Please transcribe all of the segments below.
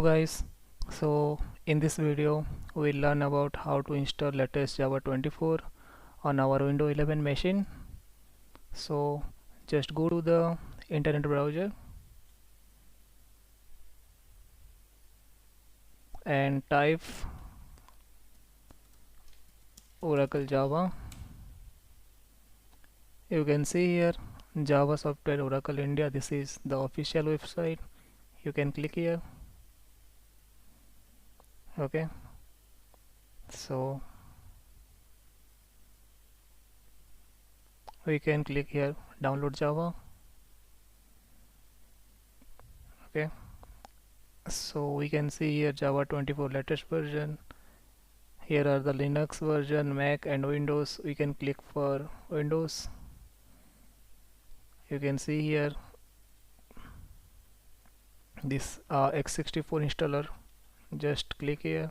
guys, so in this video we'll learn about how to install latest Java 24 on our Windows 11 machine. So just go to the internet browser and type Oracle Java. You can see here Java Software Oracle India. This is the official website. You can click here. Okay, so we can click here download Java. Okay, so we can see here Java 24 latest version. Here are the Linux version, Mac and Windows. We can click for Windows. You can see here this x64 installer. Just click here.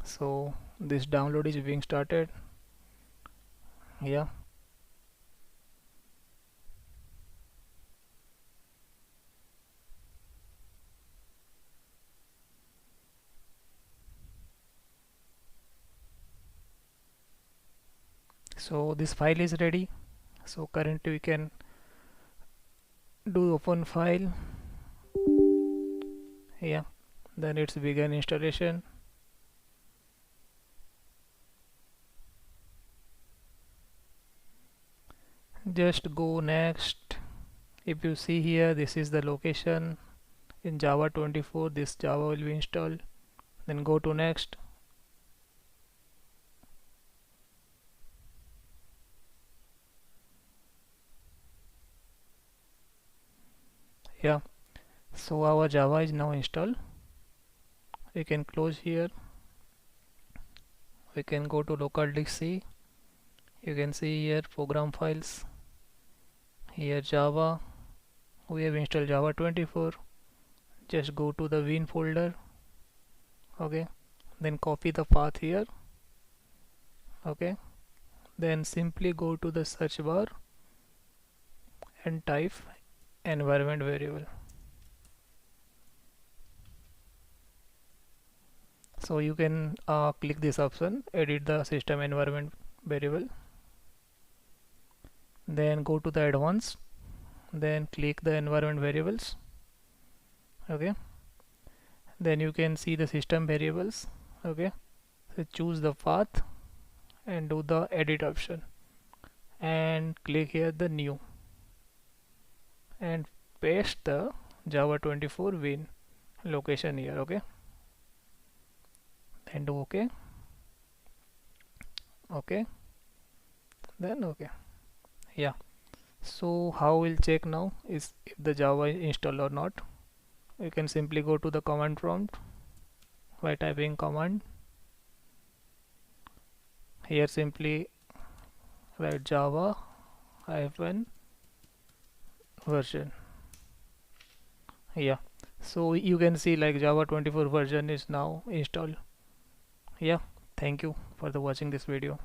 So this download is being started. Yeah, so this file is ready. So currently we can do open file. Yeah, then it's begin installation. Just go next. If you see here, this is the location in Java 24. This Java will be installed. Then go to next. Yeah, so our Java is now installed. We can close here. We can go to local disk C. You can see here program files. Here Java. We have installed Java 24. Just go to the Win folder. Okay, then copy the path here. Okay, then simply go to the search bar and type environment variable. So you can click this option, edit the system environment variable. Then go to the advanced, then click the environment variables. Okay, then you can see the system variables. Okay, so choose the path and do the edit option and click here the new and paste the Java 24 Win location here. Okay, then do OK. Okay, then OK. Yeah, so how we'll check now is if the Java is installed or not. You can simply go to the command prompt by typing command. Here simply write Java hyphen version. Yeah, so you can see like Java 24 version is now installed. Yeah, thank you for the watching this video.